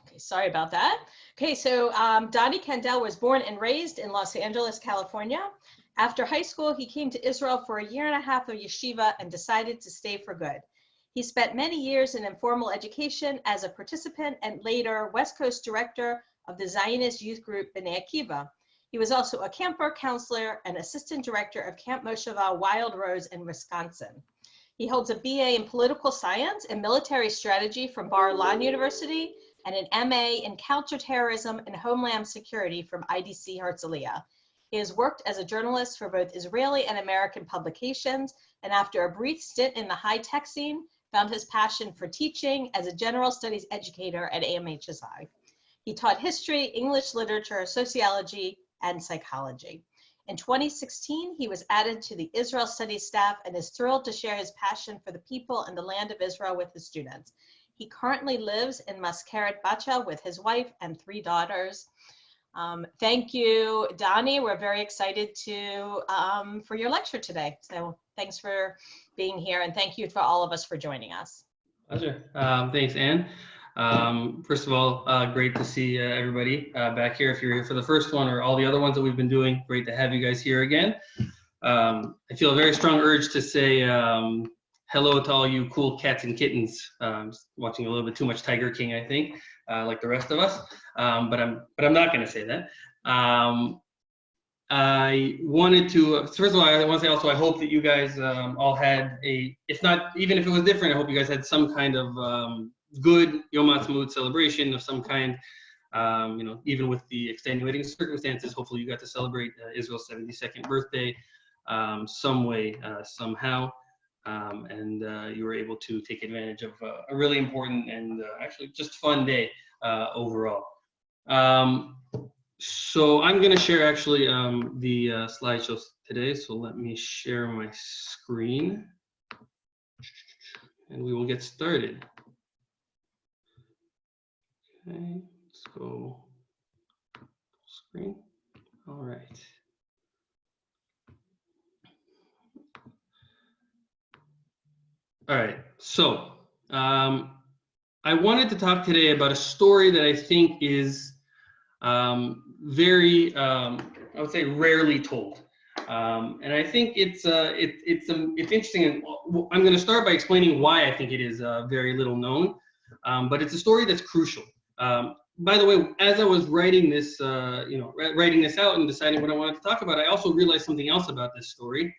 Okay, sorry about that. Okay, so Donnie Kendall was born and raised in Los Angeles, California. After high school, he came to Israel for 1.5 years of yeshiva and decided to stay for good. He spent many years in informal education as a participant and later West Coast director of the Zionist youth group B'nai Akiva. He was also a camper counselor and assistant director of Camp Mosheva Wild Rose in Wisconsin. He holds a BA in political science and military strategy from Bar-Ilan University and an MA in counterterrorism and homeland security from IDC Herzliya. He has worked as a journalist for both Israeli and American publications, and after a brief stint in the high-tech scene, found his passion for teaching as a general studies educator at AMHSI. He taught history, English literature, sociology, and psychology. In 2016, he was added to the Israel Studies staff and is thrilled to share his passion for the people and the land of Israel with his students. He currently lives in Maskeret Bacha with his wife and 3 daughters. Thank you, Donnie. We're very excited for your lecture today. So thanks for being here, and thank you for all of us for joining us. Pleasure. Thanks, Anne. First of all, great to see everybody back here. If you're here for the first one or all the other ones that we've been doing, great to have you guys here again. I feel a very strong urge to say hello to all you cool cats and kittens. Watching a little bit too much Tiger King, I think, like the rest of us. But I'm not going to say that. I wanted to, first of all, I want to say also, I hope that you guys all had if not, even if it was different, I hope you guys had some kind of good Yom HaAtzmaut celebration of some kind, even with the extenuating circumstances. Hopefully you got to celebrate Israel's 72nd birthday some way, somehow, and you were able to take advantage of a really important and actually just fun day overall. So I'm going to share actually the slideshows today. So let me share my screen and we will get started. Okay, let's go screen. All right. All right, so I wanted to talk today about a story that I think is very, I would say, rarely told, and I think it's interesting. And I'm going to start by explaining why I think it is very little known, but it's a story that's crucial. By the way, as I was writing this, writing this out and deciding what I wanted to talk about, I also realized something else about this story,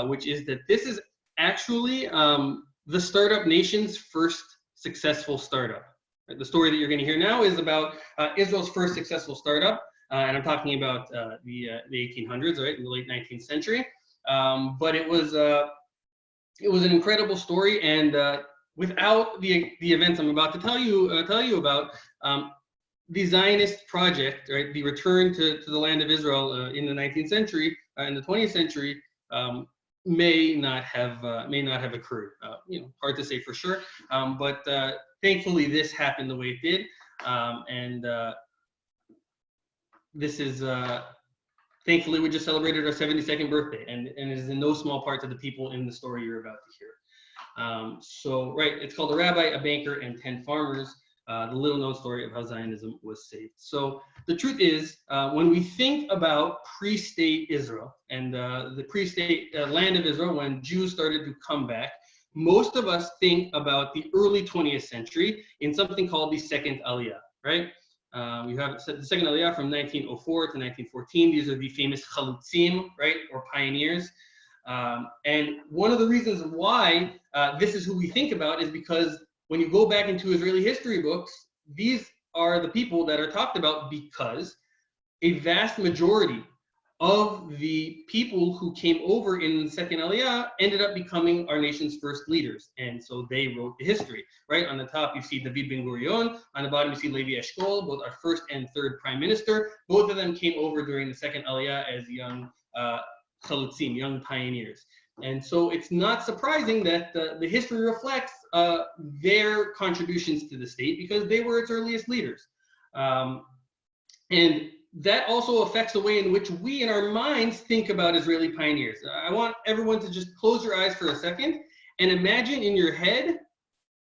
which is that this is actually the startup nation's first successful startup. The story that you're going to hear now is about Israel's first successful startup, and I'm talking about the 1800s, right, in the late 19th century. But it was an incredible story, and without the events I'm about to tell you about, the Zionist project, right, the return to the land of Israel in the 19th century, in the 20th century, may not have occurred. Hard to say for sure, but thankfully this happened the way it did, and this is thankfully we just celebrated our 72nd birthday, and it is in no small part to the people in the story you're about to hear. So right, it's called A Rabbi, a Banker, and 10 Farmers. The little-known story of how Zionism was saved. So the truth is, when we think about pre-state Israel and the pre-state land of Israel, when Jews started to come back, most of us think about the early 20th century in something called the Second ALIYAH, right? You have the Second ALIYAH from 1904 to 1914. These are the famous chalutzim, right, or pioneers. And one of the reasons why this is who we think about is because when you go back into Israeli history books, these are the people that are talked about because a vast majority of the people who came over in the Second ALIYAH ended up becoming our nation's first leaders. And so they wrote the history, right? On the top, you see David Ben-Gurion. On the bottom, you see Levi Eshkol, both our first and third prime minister. Both of them came over during the Second ALIYAH as young chalutzim, young pioneers. And so it's not surprising that the history reflects their contributions to the state because they were its earliest leaders. And that also affects the way in which we in our minds think about Israeli pioneers. I want everyone to just close your eyes for a second and imagine in your head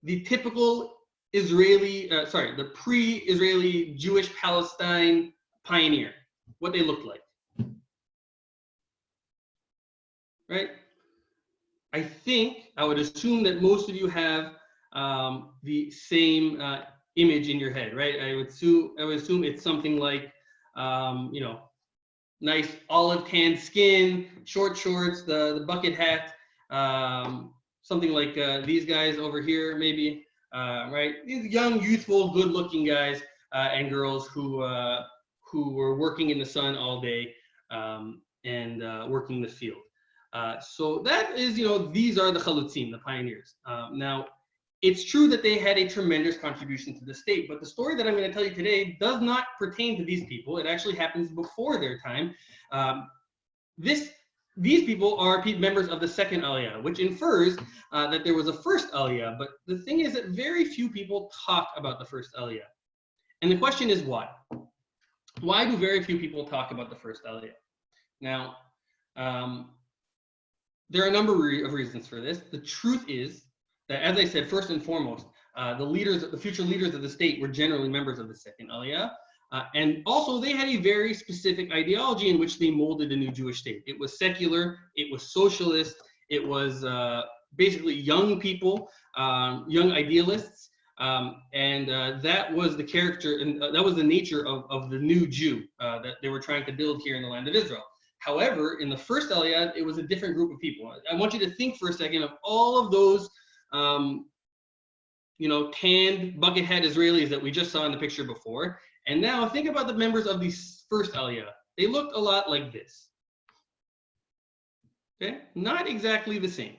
the typical the pre-Israeli Jewish Palestine pioneer, what they looked like, right? I would assume that most of you have the same image in your head, right? I would assume it's something like, nice olive tan skin, short shorts, the bucket hat, something like these guys over here, maybe, right? These young, youthful, good-looking guys and girls who were working in the sun all day and working the field. So that is, these are the chalutzim, the pioneers. Now, it's true that they had a tremendous contribution to the state, but the story that I'm going to tell you today does not pertain to these people. It actually happens before their time. These people are members of the second ALIYAH, which infers that there was a first ALIYAH. But the thing is that very few people talk about the first ALIYAH. And the question is why? Why do very few people talk about the first ALIYAH? Now, there are a number of reasons for this. The truth is that, as I said, first and foremost, the future leaders of the state were generally members of the second ALIYAH. And also, they had a very specific ideology in which they molded a new Jewish state. It was secular, it was socialist, it was basically young people, young idealists, and that was the character, and that was the nature of the new Jew that they were trying to build here in the land of Israel. However, in the first ALIYAH, it was a different group of people. I want you to think for a second of all of those tanned bucket hat Israelis that we just saw in the picture before. And now think about the members of the first ALIYAH. They looked a lot like this. Okay, not exactly the same.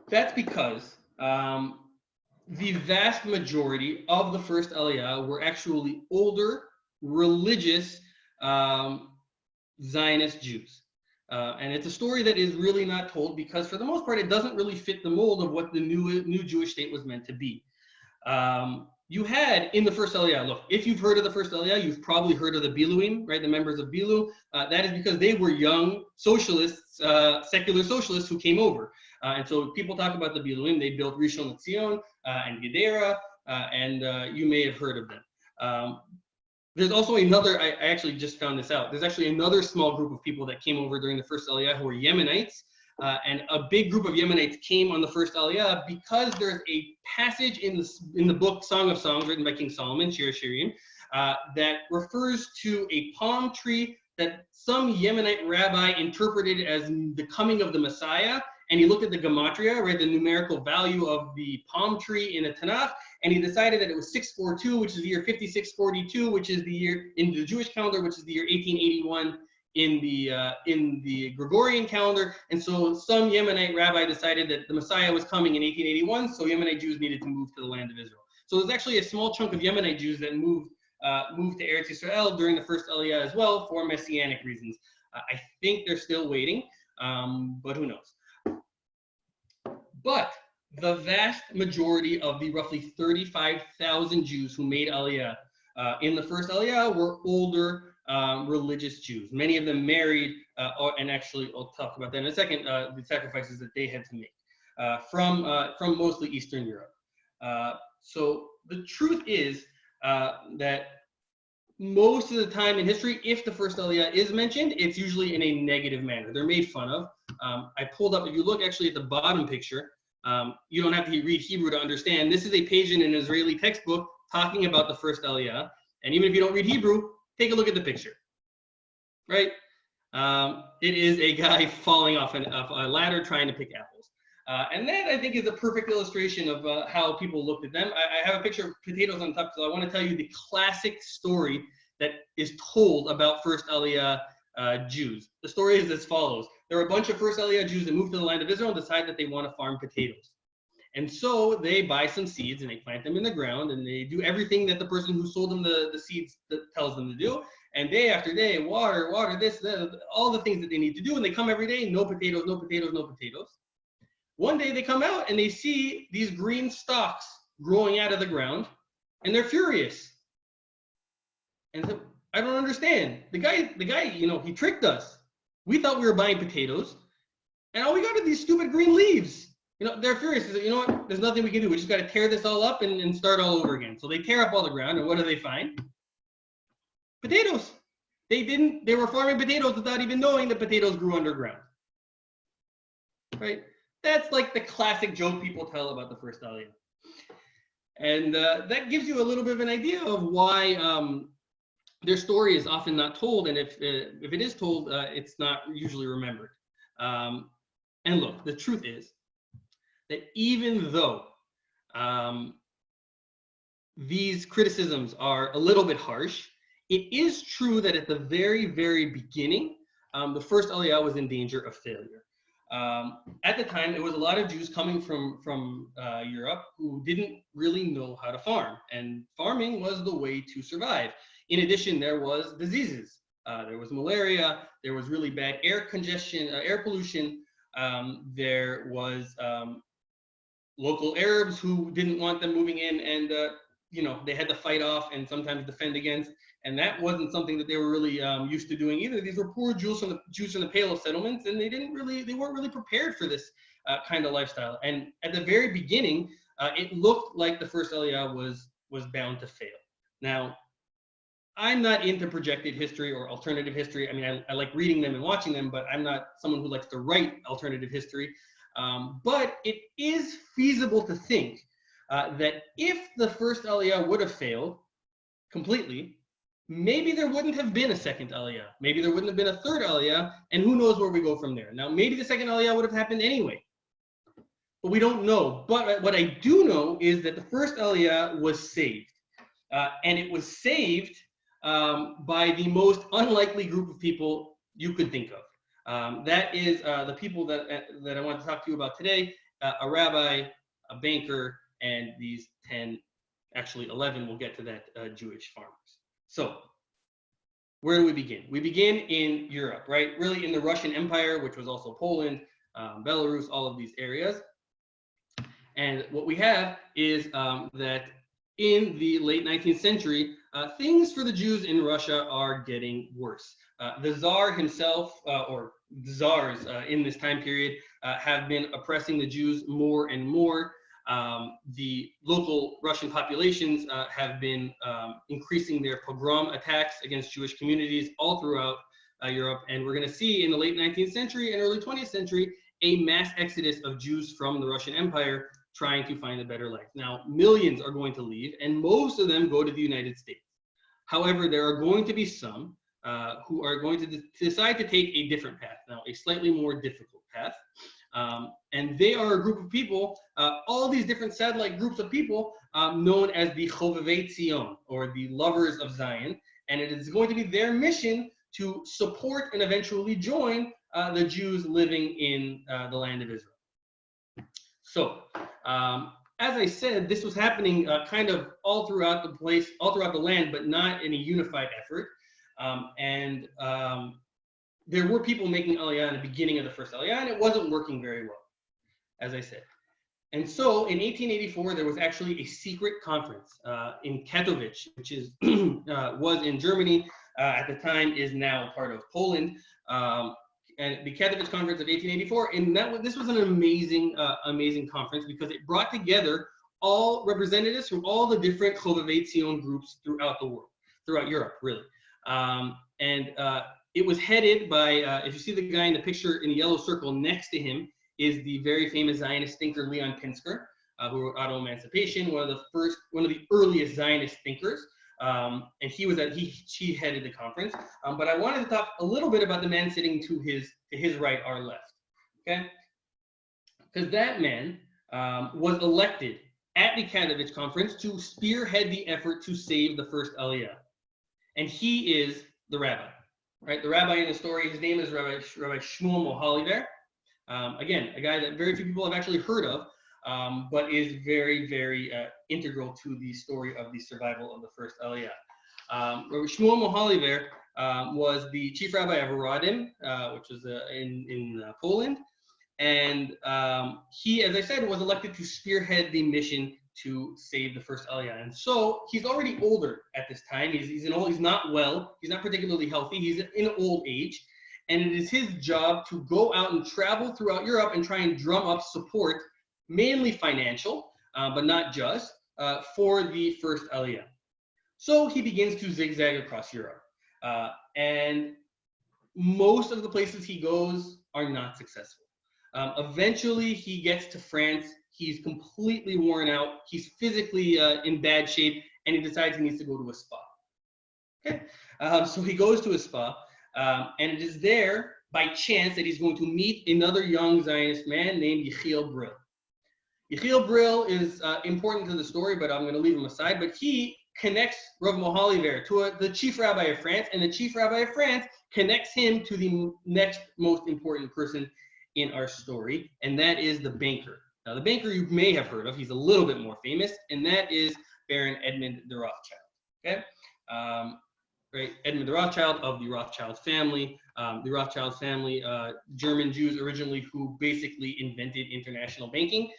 That's because the vast majority of the first ALIYAH were actually older, religious Zionist Jews. And it's a story that is really not told because, for the most part, it doesn't really fit the mold of what the new Jewish state was meant to be. You had in the first ALIYAH, look, if you've heard of the first ALIYAH, you've probably heard of the Biluim, right? The members of Bilu. That is because they were young socialists, secular socialists who came over. And so people talk about the Biluim. They built Rishon LeZion and Gedera, and you may have heard of them. There's also another, I actually just found this out. There's actually another small group of people that came over during the first ALIYAH who were Yemenites. And a big group of Yemenites came on the first ALIYAH because there's a passage in the book Song of Songs written by King Solomon, Shir Shirim, that refers to a palm tree that some Yemenite rabbi interpreted as the coming of the Messiah. And he looked at the gematria, right, the numerical value of the palm tree in the Tanakh, and he decided that it was 642, which is the year 5642, which is the year in the Jewish calendar, which is the year 1881 in the Gregorian calendar. And so some Yemenite rabbi decided that the Messiah was coming in 1881, so Yemenite Jews needed to move to the land of Israel. So there's actually a small chunk of Yemenite Jews that moved to Eretz Yisrael during the first ALIYAH as well for messianic reasons. I think they're still waiting, but who knows? But the vast majority of the roughly 35,000 Jews who made ALIYAH in the first ALIYAH were older religious Jews. Many of them married, and actually I'll talk about that in a second, the sacrifices that they had to make from mostly Eastern Europe. So the truth is that most of the time in history, if the first ALIYAH is mentioned, it's usually in a negative manner. They're made fun of. I pulled up, if you look actually at the bottom picture, you don't have to read Hebrew to understand. This is a page in an Israeli textbook talking about the first ALIYAH. And even if you don't read Hebrew, take a look at the picture, right? It is a guy falling off a ladder trying to pick apples. And that, I think, is a perfect illustration of how people looked at them. I have a picture of potatoes on top, so I want to tell you the classic story that is told about first ALIYAH Jews. The story is as follows. There are a bunch of first ALIYAH Jews that move to the land of Israel and decide that they want to farm potatoes. And so they buy some seeds and they plant them in the ground and they do everything that the person who sold them the seeds tells them to do. And day after day, water, this, all the things that they need to do. And they come every day, no potatoes, no potatoes, no potatoes. One day they come out and they see these green stalks growing out of the ground and they're furious. And so, I don't understand. The guy, he tricked us. We thought we were buying potatoes and all we got are these stupid green leaves. they're furious. They say, you know what? There's nothing we can do. We just got to tear this all up and start all over again. So they tear up all the ground, and what do they find? Potatoes. They were farming potatoes without even knowing that potatoes grew underground. Right? That's like the classic joke people tell about the first Aliyah. And that gives you a little bit of an idea of why their story is often not told, and if it is told, it's not usually remembered. And look, the truth is that even though these criticisms are a little bit harsh, it is true that at the very, very beginning, the first Aliyah was in danger of failure. At the time, it was a lot of Jews coming from Europe who didn't really know how to farm, and farming was the way to survive. In addition, there was diseases. There was malaria. There was really bad air congestion, air pollution. There was local Arabs who didn't want them moving in, and they had to fight off and sometimes defend against. And that wasn't something that they were really used to doing either. These were poor Jews from the Pale of settlements, and they weren't really prepared for this kind of lifestyle. And at the very beginning, it looked like the first Aliyah was bound to fail. Now, I'm not into projected history or alternative history. I mean, I like reading them and watching them, but I'm not someone who likes to write alternative history. But it is feasible to think that if the first Aliyah would have failed completely, maybe there wouldn't have been a second Aliyah. Maybe there wouldn't have been a third Aliyah, and who knows where we go from there. Now, maybe the second Aliyah would have happened anyway, but we don't know. But what I do know is that the first Aliyah was saved, and it was saved by the most unlikely group of people you could think of. That is the people that I want to talk to you about today, a rabbi, a banker, and these 11, we'll get to that, Jewish farmers. So where do we begin? We begin in Europe, right? Really in the Russian Empire, which was also Poland, Belarus, all of these areas. And what we have is that in the late 19th century, things for the Jews in Russia are getting worse. The Tsar himself, or the Tsars in this time period, have been oppressing the Jews more and more. The local Russian populations have been increasing their pogrom attacks against Jewish communities all throughout Europe. And we're going to see in the late 19th century and early 20th century a mass exodus of Jews from the Russian Empire trying to find a better life. Now, millions are going to leave, and most of them go to the United States. However, there are going to be some who are going to decide to take a different path, now a slightly more difficult path. And they are a group of people, all these different satellite groups of people known as the Chovevei Tzion, or the lovers of Zion. And it is going to be their mission to support and eventually join the Jews living in the land of Israel. So, as I said, this was happening kind of all throughout the place, all throughout the land, but not in a unified effort. There were people making Aliyah in the beginning of the first Aliyah, and it wasn't working very well, as I said. And so in 1884, there was actually a secret conference in Katowice, which is was in Germany at the time, is now part of Poland. And the Katowice conference of 1884, and this was an amazing, amazing conference because it brought together all representatives from all the different Chovevei Tzion groups throughout the world, throughout Europe, really. It was headed by, if you see the guy in the picture in the yellow circle next to him, is the very famous Zionist thinker Leon Pinsker, who wrote Auto-Emancipation, one of the earliest Zionist thinkers. And he headed the conference. But I wanted to talk a little bit about the man sitting to his right, our left, okay? Because that man was elected at the Katowice conference to spearhead the effort to save the first Aliyah. And he is the rabbi, right? The rabbi in the story, his name is Rabbi Shmuel Mohaliver. Again, a guy that very few people have actually heard of, but is very, very integral to the story of the survival of the first Aliyah. Rabbi Shmuel Mohaliver was the chief rabbi of Radim, which was in Poland. And he, as I said, was elected to spearhead the mission to save the first Aliyah. And so he's already older at this time. He's not well. He's not particularly healthy. He's in old age. And it is his job to go out and travel throughout Europe and try and drum up support mainly financial, but not just, for the first Aliyah. So he begins to zigzag across Europe. And most of the places he goes are not successful. Eventually, he gets to France. He's completely worn out. He's physically in bad shape, and he decides he needs to go to a spa. Okay, so he goes to a spa, and it is there by chance that he's going to meet another young Zionist man named Yechiel Brill. Yechiel Brill is important to the story, but I'm going to leave him aside. But he connects Rav Mohaliver to the chief rabbi of France, and the chief rabbi of France connects him to the next most important person in our story, and that is the banker. Now, the banker you may have heard of, he's a little bit more famous, and that is Baron Edmund de Rothschild. Okay, right, Edmund de Rothschild of the Rothschild family. The Rothschild family, German Jews originally who basically invented international banking.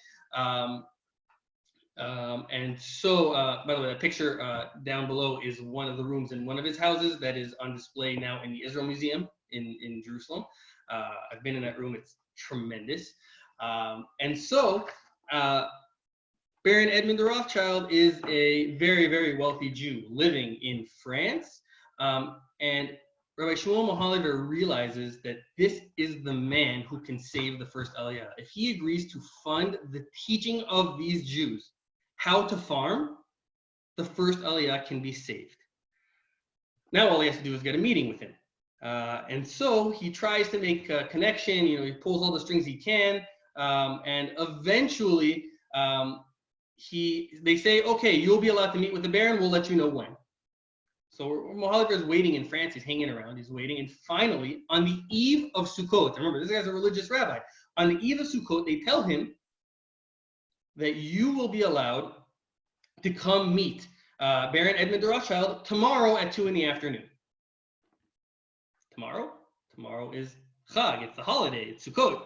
And so, by the way, that picture down below is one of the rooms in one of his houses that is on display now in the Israel Museum in Jerusalem. I've been in that room. It's tremendous. And so, Baron Edmund de Rothschild is a very, very wealthy Jew living in France. And Rabbi Shmuel Mohaliver realizes that this is the man who can save the first Aliyah. If he agrees to fund the teaching of these Jews how to farm, the first Aliyah can be saved. Now all he has to do is get a meeting with him. And so he tries to make a connection, he pulls all the strings he can, and eventually they say, okay, you'll be allowed to meet with the Baron, we'll let you know when. So Mohaliver is waiting in France, he's hanging around, he's waiting, and finally, on the eve of Sukkot, remember, this guy's a religious rabbi, on the eve of Sukkot, they tell him that you will be allowed to come meet Baron Edmund de Rothschild tomorrow at 2 p.m. Tomorrow is Chag, it's the holiday, it's Sukkot.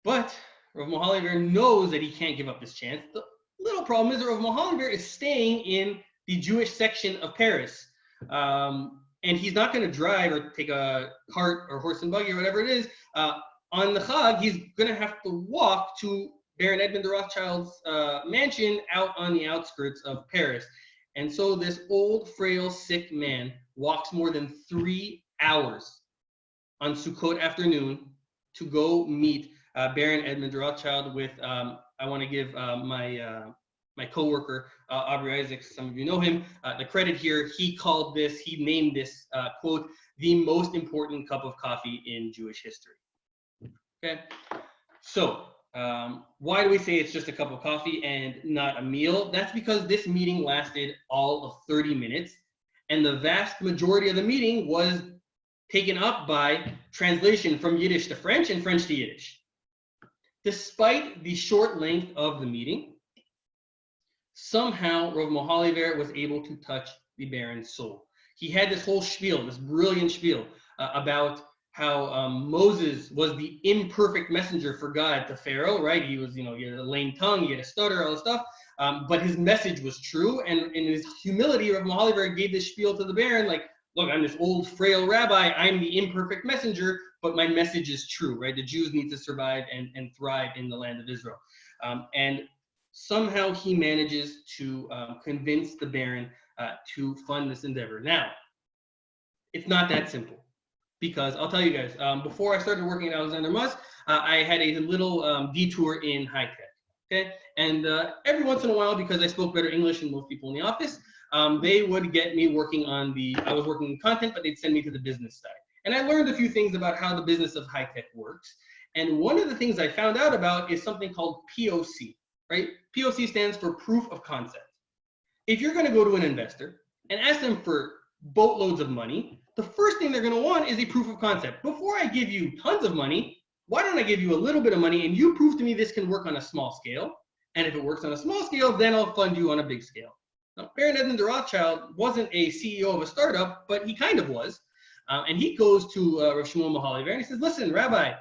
But Rav Mohaliver knows that he can't give up this chance. The little problem is that Rav Mohaliver is staying in the Jewish section of Paris. And he's not going to drive or take a cart or horse and buggy or whatever it is. On the Chag, he's going to have to walk to Baron Edmund de Rothschild's mansion out on the outskirts of Paris. And so this old, frail, sick man walks more than 3 hours on Sukkot afternoon to go meet Baron Edmund de Rothschild with, I want to give my coworker, Aubrey Isaacs, some of you know him, the credit here. He named this, quote, the most important cup of coffee in Jewish history. Okay, so why do we say it's just a cup of coffee and not a meal? That's because this meeting lasted all of 30 minutes, and the vast majority of the meeting was taken up by translation from Yiddish to French and French to Yiddish. Despite the short length of the meeting, somehow Rav Mohaliver was able to touch the Baron's soul. He had this whole spiel, this brilliant spiel about how Moses was the imperfect messenger for God to Pharaoh, right? He was, he had a lame tongue, he had a stutter, all this stuff, but his message was true. And in his humility, Rav Mohaliver gave this spiel to the Baron, like, look, I'm this old, frail rabbi, I'm the imperfect messenger, but my message is true, right? The Jews need to survive and thrive in the land of Israel. And somehow he manages to convince the Baron to fund this endeavor. Now, it's not that simple, because I'll tell you guys, before I started working at Alexander Muss, I had a little detour in high tech, okay? And every once in a while, because I spoke better English than most people in the office, they would get me working on I was working in content, but they'd send me to the business side. And I learned a few things about how the business of high tech works. And one of the things I found out about is something called POC, right? POC stands for proof of concept. If you're going to go to an investor and ask them for boatloads of money, the first thing they're going to want is a proof of concept. Before I give you tons of money, why don't I give you a little bit of money and you prove to me this can work on a small scale? And if it works on a small scale, then I'll fund you on a big scale. Now, Baron Edmund de Rothschild wasn't a CEO of a startup, but he kind of was. And he goes to Rav Shmuel Mohaliver and he says, listen, Rabbi,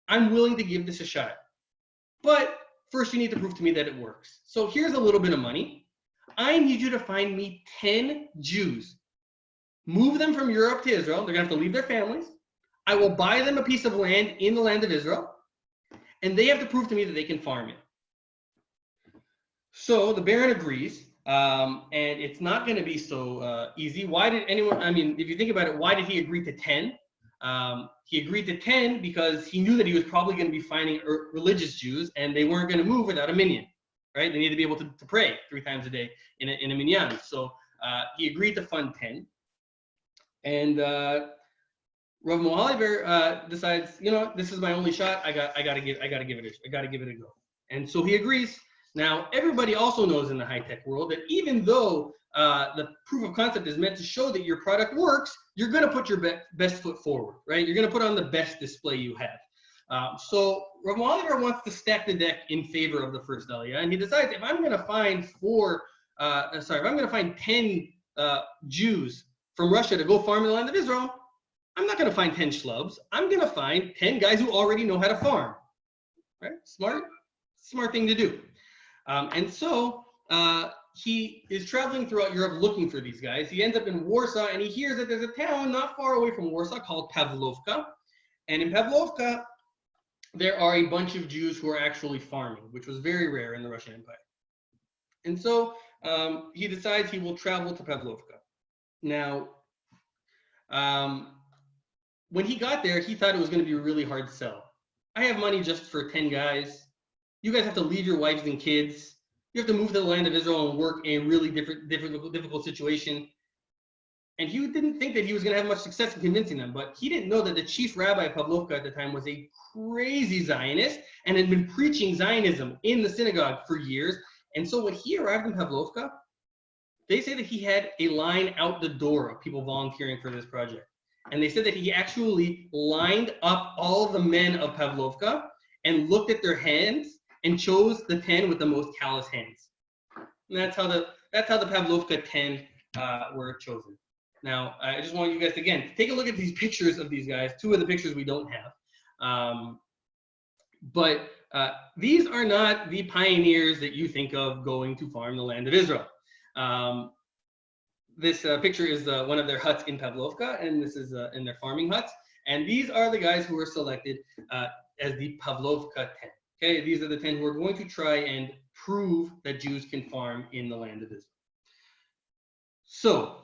I'm willing to give this a shot. But first you need to prove to me that it works. So here's a little bit of money. I need you to find me 10 Jews. Move them from Europe to Israel. They're going to have to leave their families. I will buy them a piece of land in the land of Israel. And they have to prove to me that they can farm it. So the Baron agrees, and it's not going to be so easy. Why did anyone, I mean, if you think about it, why did he agree to 10? He agreed to 10 because he knew that he was probably going to be finding religious Jews, and they weren't going to move without a minyan, right? They needed to be able to pray 3 times a day in a minyan. So he agreed to fund 10. And Rav Moaliver decides, you know, this is my only shot. I got to give it a go. And so he agrees. Now, everybody also knows in the high-tech world that even though the proof of concept is meant to show that your product works, you're going to put your best foot forward, right? You're going to put on the best display you have. So Rav Moaliver wants to stack the deck in favor of the first ALIYAH, and he decides if I'm going to find if I'm going to find 10 Jews from Russia to go farm in the land of Israel, I'm not going to find 10 schlubs. I'm going to find 10 guys who already know how to farm, right? Smart thing to do. And so he is traveling throughout Europe looking for these guys. He ends up in Warsaw, and he hears that there's a town not far away from Warsaw called Pavlovka. And in Pavlovka, there are a bunch of Jews who are actually farming, which was very rare in the Russian Empire. And so he decides he will travel to Pavlovka. Now, when he got there, he thought it was going to be a really hard sell. I have money just for 10 guys. You guys have to leave your wives and kids. You have to move to the land of Israel and work in a really difficult situation. And he didn't think that he was going to have much success in convincing them, but he didn't know that the chief rabbi of Pavlovka at the time was a crazy Zionist and had been preaching Zionism in the synagogue for years. And so when he arrived in Pavlovka, they say that he had a line out the door of people volunteering for this project. And they said that he actually lined up all of the men of Pavlovka and looked at their hands and chose the 10 with the most callous hands. And that's how the Pavlovka 10 were chosen. Now, I just want you guys to, again, take a look at these pictures of these guys. 2 of the pictures we don't have. But these are not the pioneers that you think of going to farm the land of Israel. This picture is one of their huts in Pavlovka, and this is in their farming huts. And these are the guys who were selected as the Pavlovka 10. Okay, these are the 10 who are going to try and prove that Jews can farm in the land of Israel. So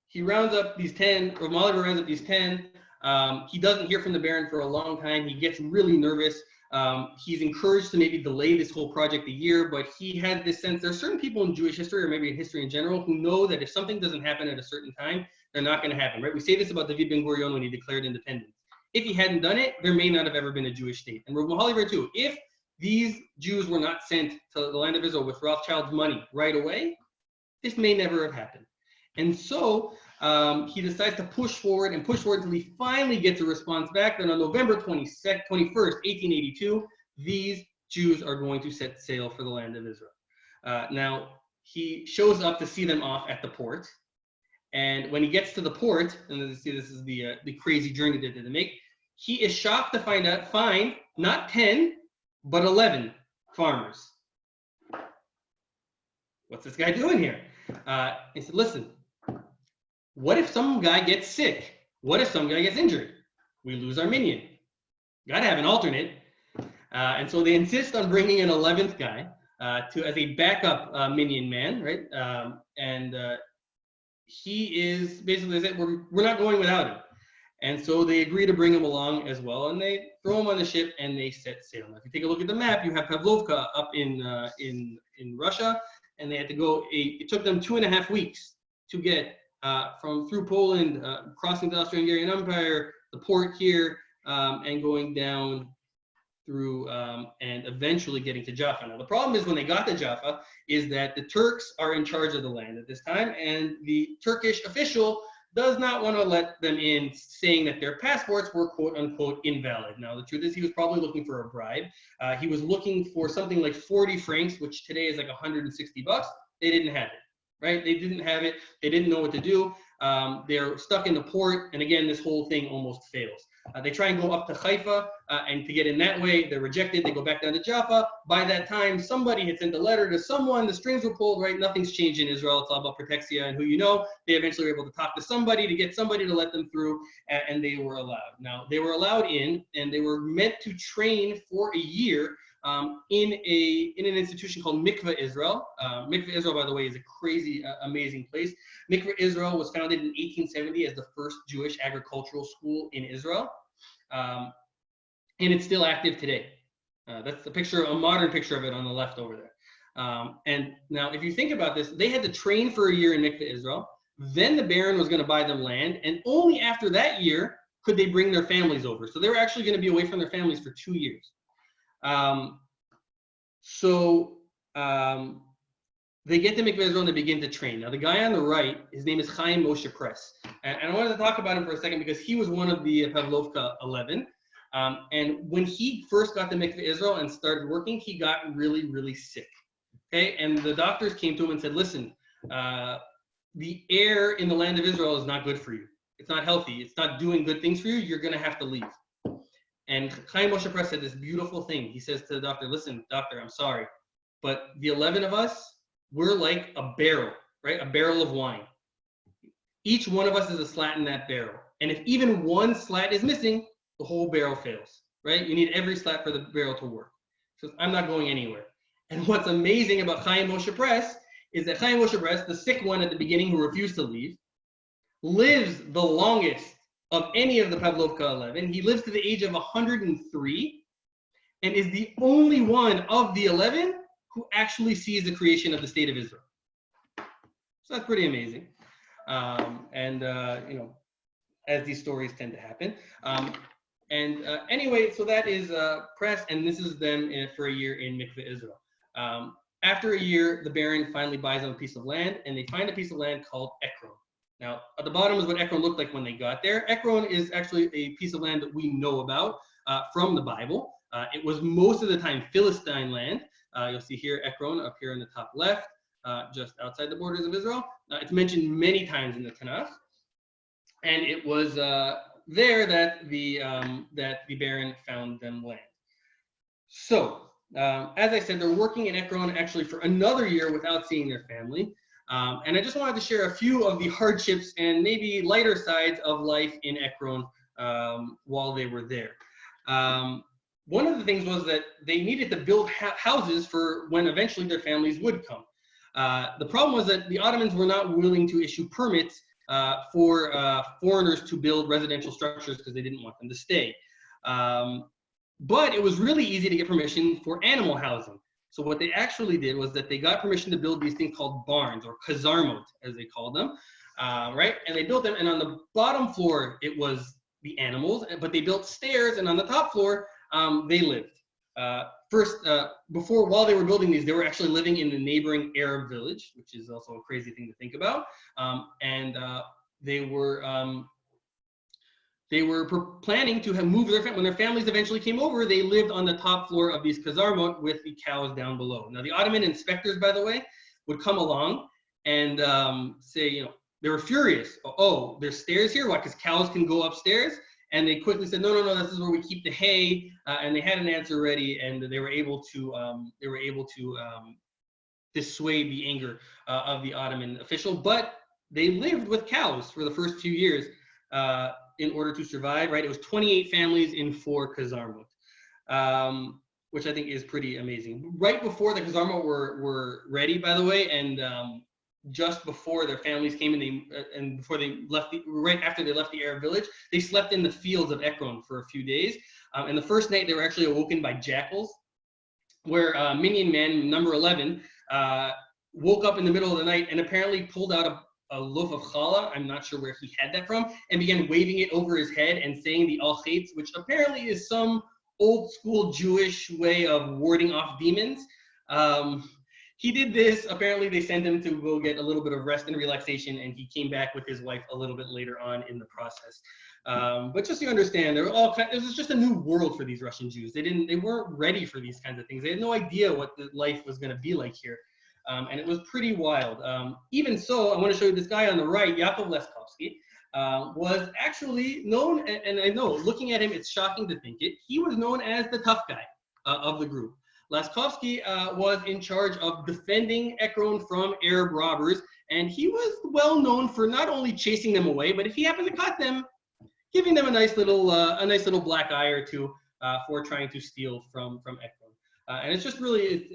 he rounds up these 10, Rav Moaliver rounds up these 10. He doesn't hear from the Baron for a long time. He gets really nervous. He's encouraged to maybe delay this whole project a year, but he had this sense there are certain people in Jewish history, or maybe in history in general, who know that if something doesn't happen at a certain time, they're not going to happen, right? We say this about David Ben-Gurion when he declared independence. If he hadn't done it, there may not have ever been a Jewish state. And Rav Moaliver too, if these Jews were not sent to the land of Israel with Rothschild's money right away, this may never have happened. And so he decides to push forward until he finally gets a response back. Then on November 21st, 1882, these Jews are going to set sail for the land of Israel. Now, he shows up to see them off at the port. And when he gets to the port, and you see this is the crazy journey that they make, he is shocked to find not 10, but 11 farmers. What's this guy doing here? He said, listen, what if some guy gets sick? What if some guy gets injured? We lose our minyan. Got to have an alternate. And so they insist on bringing an 11th guy as a backup minyan man, right? He is basically, they said, we're not going without him. And so they agree to bring him along as well, and they throw him on the ship and they set sail. Now, if you take a look at the map, you have Pavlovka up in Russia, and they had to go. It took them 2.5 weeks to get through Poland, crossing the Austro-Hungarian Empire, the port here, and going down through and eventually getting to Jaffa. Now, the problem is when they got to Jaffa is that the Turks are in charge of the land at this time, and the Turkish official does not want to let them in, saying that their passports were quote unquote invalid. Now, the truth is he was probably looking for a bribe. He was looking for something like 40 francs, which today is like 160 bucks. They didn't have it, right? They didn't have it. They didn't know what to do. They're stuck in the port, and again, this whole thing almost fails. They try and go up to Haifa, and to get in that way, they're rejected. They go back down to Jaffa. By that time, somebody had sent a letter to someone. The strings were pulled, right? Nothing's changed in Israel. It's all about protexia and who you know. They eventually were able to talk to somebody to get somebody to let them through, and they were allowed. Now, they were allowed in, and they were meant to train for a year in an institution called Mikveh Israel. Mikveh Israel, by the way, is a crazy, amazing place. Mikveh Israel was founded in 1870 as the first Jewish agricultural school in Israel, and it's still active today. That's the picture, a modern picture of it on the left over there. And now, if you think about this, they had to train for a year in Mikveh Israel. Then the Baron was going to buy them land, and only after that year could they bring their families over. So they were actually going to be away from their families for 2 years. They get to Mikveh Israel and they begin to train. Now, the guy on the right, his name is Chaim Moshe Press. And I wanted to talk about him for a second because he was one of the Pavlovka 11. And when he first got to Mikveh Israel and started working, he got really, really sick. Okay, and the doctors came to him and said, listen, the air in the land of Israel is not good for you. It's not healthy. It's not doing good things for you. You're going to have to leave. And Chaim Moshe Press said this beautiful thing. He says to the doctor, listen, doctor, I'm sorry, but the 11 of us, we're like a barrel, right? A barrel of wine. Each one of us is a slat in that barrel. And if even one slat is missing, the whole barrel fails, right? You need every slat for the barrel to work. So I'm not going anywhere. And what's amazing about Chaim Moshe Press is that Chaim Moshe Press, the sick one at the beginning who refused to leave, lives the longest of any of the Pavlovka 11. He lives to the age of 103 and is the only one of the 11 who actually sees the creation of the state of Israel. So that's pretty amazing. You know, as these stories tend to happen. Anyway, so that is Press, and this is them for a year in Mikveh Israel. After a year, the Baron finally buys them a piece of land, and they find a piece of land called Ekron. Now, at the bottom is what Ekron looked like when they got there. Ekron is actually a piece of land that we know about from the Bible. It was most of the time Philistine land. You'll see here Ekron up here in the top left, just outside the borders of Israel. It's mentioned many times in the Tanakh. And it was there that the Baron found them land. So, as I said, they're working in Ekron actually for another year without seeing their family. And I just wanted to share a few of the hardships and maybe lighter sides of life in Ekron while they were there. One of the things was that they needed to build houses for when eventually their families would come. The problem was that the Ottomans were not willing to issue permits for foreigners to build residential structures because they didn't want them to stay. But it was really easy to get permission for animal housing. So what they actually did was that they got permission to build these things called barns, or kazarmot, as they called them, right? And they built them, and on the bottom floor, it was the animals, but they built stairs, and on the top floor, they lived. While they were building these, they were actually living in the neighboring Arab village, which is also a crazy thing to think about. They were planning to move their family. When their families eventually came over, they lived on the top floor of these kazarmot with the cows down below. Now, the Ottoman inspectors, by the way, would come along and say, you know, they were furious. Oh, there's stairs here? Why? Because cows can go upstairs? And they quickly said, no, this is where we keep the hay. And they had an answer ready, and they were able to dissuade the anger of the Ottoman official. But they lived with cows for the first few years in order to survive, right? It was 28 families in 4 kazarmot, which I think is pretty amazing. Right before the kazarmot were ready, by the way, and just before their families came and before they left, right after they left the Arab village, they slept in the fields of Ekron for a few days. And the first night they were actually awoken by jackals, where Minyan Man, number 11, woke up in the middle of the night and apparently pulled out a loaf of challah, I'm not sure where he had that from, and began waving it over his head and saying the al khaitz, which apparently is some old school Jewish way of warding off demons. He did this. Apparently they sent him to go get a little bit of rest and relaxation, and he came back with his wife a little bit later on in the process. But just so you understand, it was just a new world for these Russian Jews. They weren't ready for these kinds of things. They had no idea what the life was going to be like here. And it was pretty wild. Even so, I want to show you this guy on the right, Yaakov Leskovsky, was actually known, and I know, looking at him, it's shocking to think it, he was known as the tough guy of the group. Leskovsky was in charge of defending Ekron from Arab robbers, and he was well known for not only chasing them away, but if he happened to cut them, giving them a nice little black eye or two for trying to steal from Ekron. And it's just really,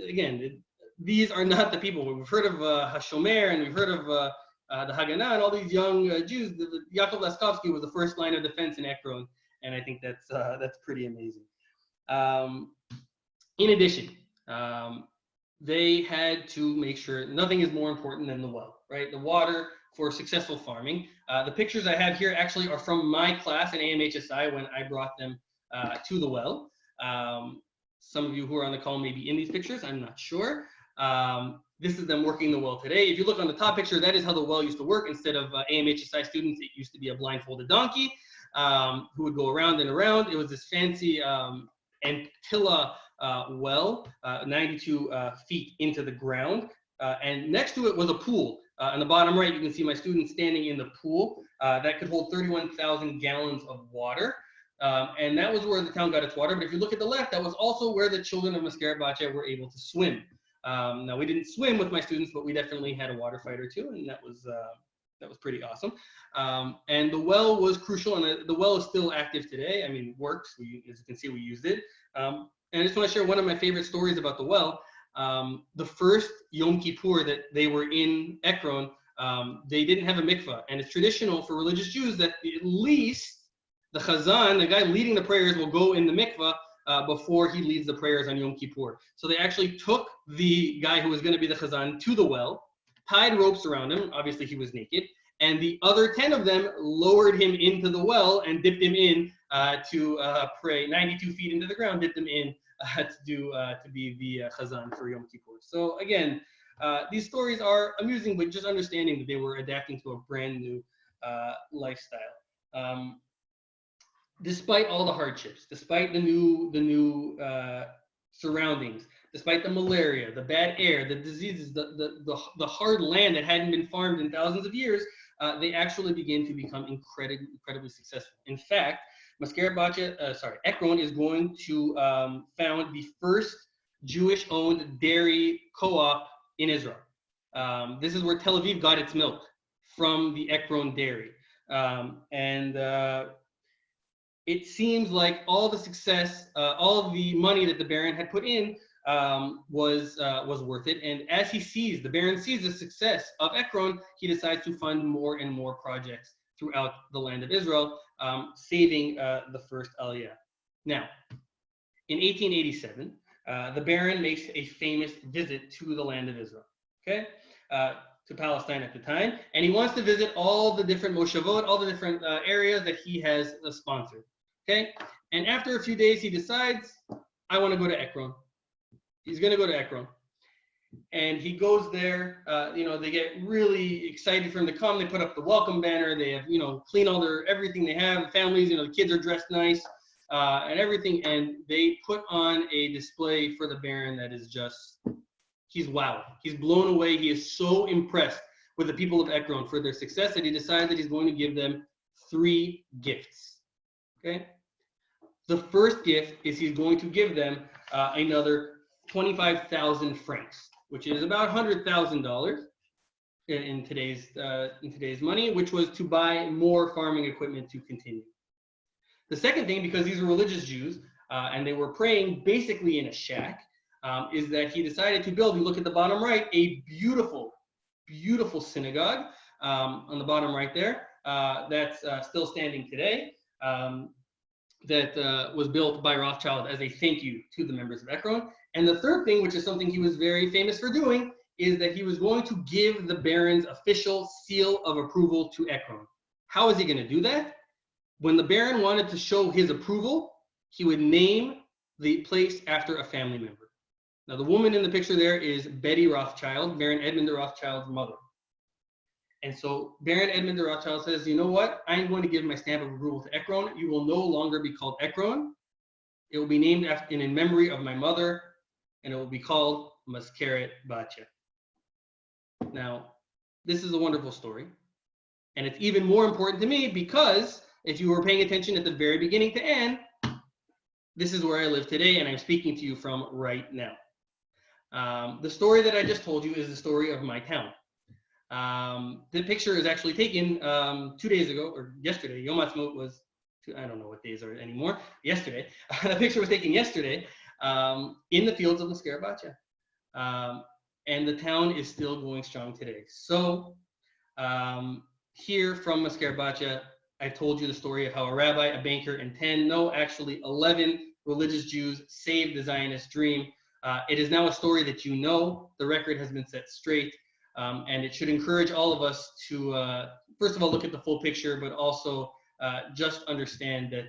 these are not the people. We've heard of Hashomer, and we've heard of the Haganah, and all these young Jews. Yaakov Laskovsky was the first line of defense in Ekron, and I think that's pretty amazing. In addition, they had to make sure nothing is more important than the well, right? The water for successful farming. The pictures I have here actually are from my class in AMHSI when I brought them to the well. Some of you who are on the call may be in these pictures, I'm not sure. This is them working the well today. If you look on the top picture, that is how the well used to work. Instead of AMHSI students, it used to be a blindfolded donkey who would go around and around. It was this fancy Antilla well, 92 feet into the ground. And next to it was a pool. On the bottom right, you can see my students standing in the pool that could hold 31,000 gallons of water. And that was where the town got its water. But if you look at the left, that was also where the children of Maskeret Batya were able to swim. Now, we didn't swim with my students, but we definitely had a water fight or two, and that was pretty awesome. And the well was crucial, and the well is still active today. I mean, it works. As you can see, we used it. And I just want to share one of my favorite stories about the well. The first Yom Kippur that they were in Ekron, they didn't have a mikvah, and it's traditional for religious Jews that at least the chazan, the guy leading the prayers, will go in the mikvah before he leads the prayers on Yom Kippur. So they actually took the guy who was going to be the chazan to the well, tied ropes around him. Obviously, he was naked. And the other 10 of them lowered him into the well and dipped him in to pray 92 feet into the ground, dipped him in to be the chazan for Yom Kippur. So again, these stories are amusing, but just understanding that they were adapting to a brand new lifestyle. Despite all the hardships, despite the new surroundings, despite the malaria, the bad air, the diseases, the hard land that hadn't been farmed in thousands of years, they actually began to become incredibly successful. In fact, Ekron is going to found the first Jewish-owned dairy co-op in Israel. This is where Tel Aviv got its milk, from the Ekron dairy. It seems like all the success, all of the money that the Baron had put in was worth it. And as the Baron sees the success of Ekron, he decides to fund more and more projects throughout the land of Israel, saving the first ALIYAH. Now, in 1887, the Baron makes a famous visit to the land of Israel, okay, to Palestine at the time, and he wants to visit all the different moshavot, all the different areas that he has sponsored. Okay, and after a few days, he decides, I want to go to Ekron. He's going to go to Ekron. And he goes there. They get really excited for him to come. They put up the welcome banner. They have, clean everything they have. Families, the kids are dressed nice and everything. And they put on a display for the Baron that is just, he's wowed. He's blown away. He is so impressed with the people of Ekron for their success that he decides that he's going to give them 3 gifts. Okay. The first gift is he's going to give them another 25,000 francs, which is about $100,000 in today's money, which was to buy more farming equipment to continue. The second thing, because these are religious Jews and they were praying basically in a shack, is that he decided to build. You look at the bottom right, a beautiful synagogue on the bottom right there that's still standing today. That was built by Rothschild as a thank you to the members of Ekron. And the third thing, which is something he was very famous for doing, is that he was going to give the Baron's official seal of approval to Ekron. How is he going to do that? When the Baron wanted to show his approval, he would name the place after a family member. Now, the woman in the picture there is Betty Rothschild, Baron Edmund de Rothschild's mother. And so Baron Edmund de Rothschild says, you know what? I'm going to give my stamp of approval to Ekron. You will no longer be called Ekron. It will be named in memory of my mother, and it will be called Maskeret Batya. Now, this is a wonderful story. And it's even more important to me because if you were paying attention at the very beginning to end, this is where I live today, and I'm speaking to you from right now. The story that I just told you is the story of my town. The picture is actually taken 2 days ago, or yesterday. Yom Ha'atzmaut was, I don't know what days are anymore, yesterday. The picture was taken yesterday, in the fields of Mascarabacha. And the town is still going strong today. So here from Mascarabacha, I told you the story of how a rabbi, a banker, and 11 religious Jews saved the Zionist dream. It is now a story that you know. The record has been set straight, and it should encourage all of us to, first of all, look at the full picture, but also just understand that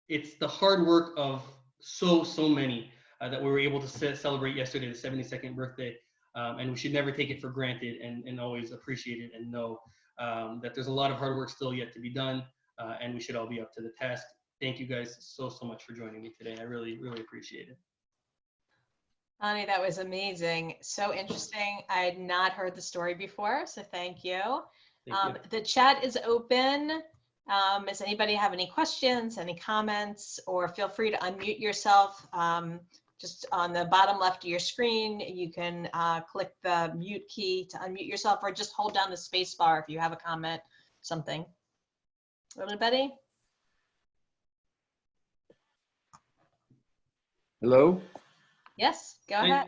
it's the hard work of so many that we were able to celebrate yesterday, the 72nd birthday, and we should never take it for granted and always appreciate it and know that there's a lot of hard work still yet to be done, and we should all be up to the task. Thank you guys so much for joining me today. I really appreciate it. Ani, that was amazing. So interesting. I had not heard the story before, so thank you. Thank you. The chat is open. Does anybody have any questions, any comments, or feel free to unmute yourself. Just on the bottom left of your screen, you can click the mute key to unmute yourself, or just hold down the space bar if you have a comment, something. Anybody? Hello? Yes, go ahead.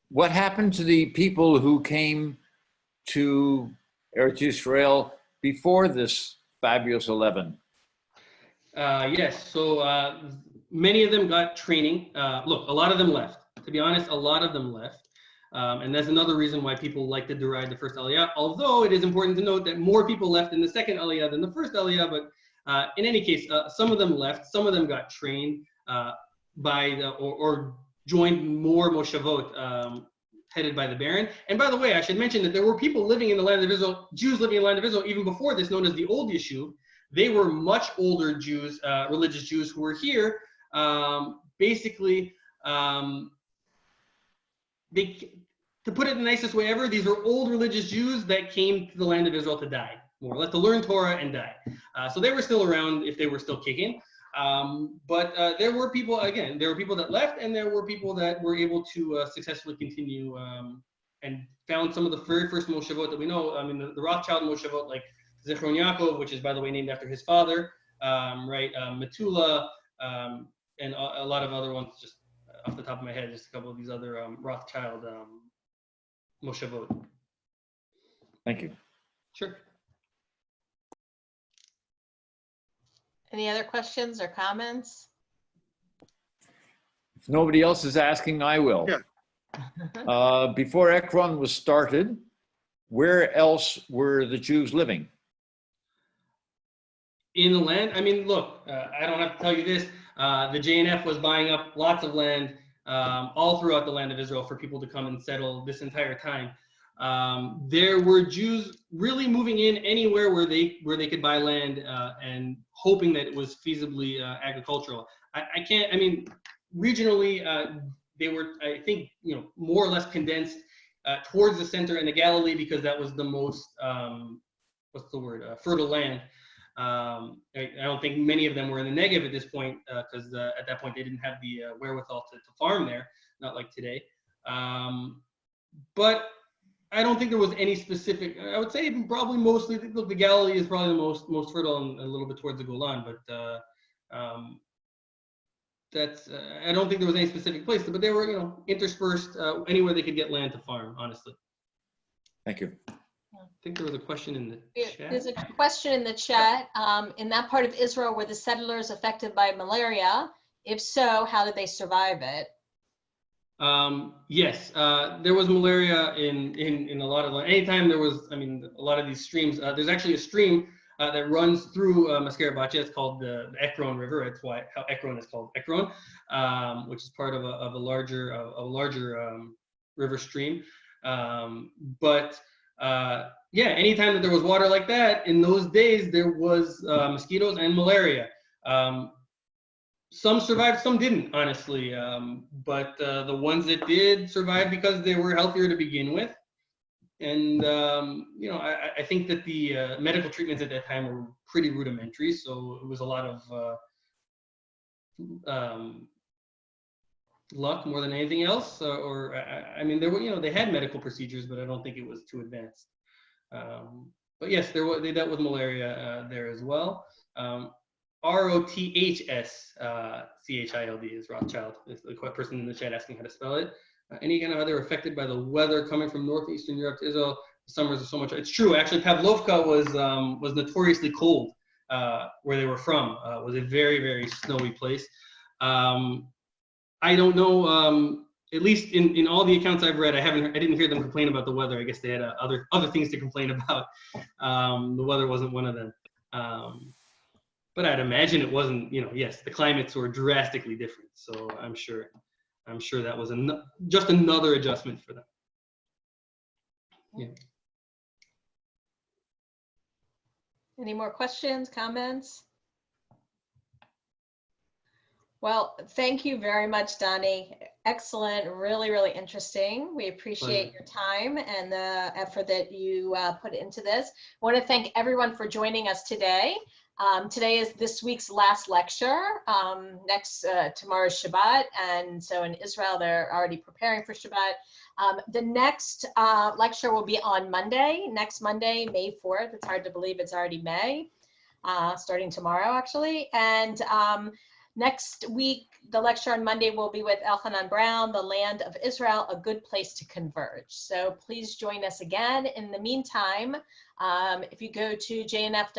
What happened to the people who came to Eretz Israel before this fabulous 11? Yes, so many of them got training. Look, a lot of them left. To be honest, a lot of them left. And that's another reason why people like to deride the first ALIYAH, although it is important to note that more people left in the second ALIYAH than the first ALIYAH. But in any case, some of them left, some of them got trained or joined more moshavot headed by the Baron. And by the way, I should mention that there were people living in the land of Israel, Jews living in the land of Israel, even before this, known as the Old Yishuv. They were much older Jews, religious Jews who were here. Basically, to put it in the nicest way ever, these were old religious Jews that came to the land of Israel to die, more or less to learn Torah and die. So they were still around if they were still kicking. But there were people, again, there were people that left, and there were people that were able to successfully continue and found some of the very first moshavot that we know. I mean, the Rothschild moshavot, like Zichron Yaakov, which is, by the way, named after his father, right? Metula, and a lot of other ones, just off the top of my head, just a couple of these other Rothschild moshavot. Thank you. Sure. Any other questions or comments? If nobody else is asking, I will. Yeah. Before Ekron was started, where else were the Jews living? In the land, I mean, look, I don't have to tell you this. The JNF was buying up lots of land all throughout the land of Israel for people to come and settle this entire time. There were Jews really moving in anywhere where they could buy land and hoping that it was feasibly agricultural. I mean, regionally, they were, I think, more or less condensed towards the center and the Galilee, because that was the most, fertile land. I don't think many of them were in the Negev at this point, because at that point they didn't have the wherewithal to farm there, not like today. But I don't think there was any specific. I would say probably mostly. Look, the Galilee is probably the most fertile, and a little bit towards the Golan. But that's. I don't think there was any specific place, but they were, interspersed anywhere they could get land to farm. Honestly. Thank you. I think there was a question in the chat. There's a question in the chat. In that part of Israel, were the settlers affected by malaria? If so, how did they survive it? Yes, there was malaria in a lot of, anytime there was, I mean, a lot of these streams, there's actually a stream that runs through Mascarabacha. It's called the Ekron River. That's why how Ekron is called Ekron, which is part of a larger river stream. Yeah, anytime that there was water like that, in those days, there was mosquitoes and malaria. Some survived, some didn't, honestly. But the ones that did survive because they were healthier to begin with. And, I think that the medical treatments at that time were pretty rudimentary. So it was a lot of luck more than anything else. I mean, they had medical procedures, but I don't think it was too advanced. But yes, they dealt with malaria there as well. Rothschild is Rothschild, is the person in the chat asking how to spell it. Any kind of other affected by the weather coming from northeastern Europe to Israel? The summers are so much. It's true, actually. Pavlovka was notoriously cold where they were from. Was a very, very snowy place. I don't know. At least in all the accounts I've read, I didn't hear them complain about the weather. I guess they had other things to complain about. The weather wasn't one of them. But I'd imagine it wasn't. Yes, the climates were drastically different. So I'm sure that was just another adjustment for them. Yeah. Any more questions, comments? Well, thank you very much, Donnie. Excellent, really, really interesting. We appreciate your time and the effort that you put into this. I want to thank everyone for joining us today. Today is this week's last lecture. Tomorrow's Shabbat, and so in Israel, they're already preparing for Shabbat. The next lecture will be on Monday, next Monday, May 4th. It's hard to believe it's already May, starting tomorrow, actually. And next week, the lecture on Monday will be with Elchanan Brown, The Land of Israel, A Good Place to Converge. So please join us again. In the meantime, if you go to jnf.org/on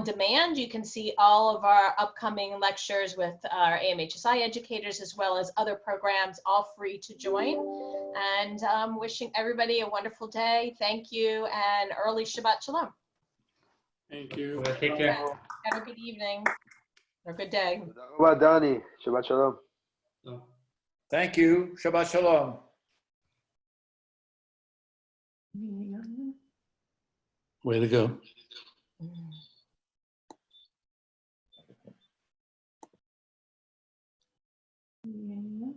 demand, you can see all of our upcoming lectures with our AMHSI educators, as well as other programs, all free to join. And wishing everybody a wonderful day. Thank you, and early Shabbat Shalom. Thank you. Well, take care. Have a good evening or good day. Well, Danny, Shabbat Shalom. Thank you. Shabbat Shalom. Way to go. Mm.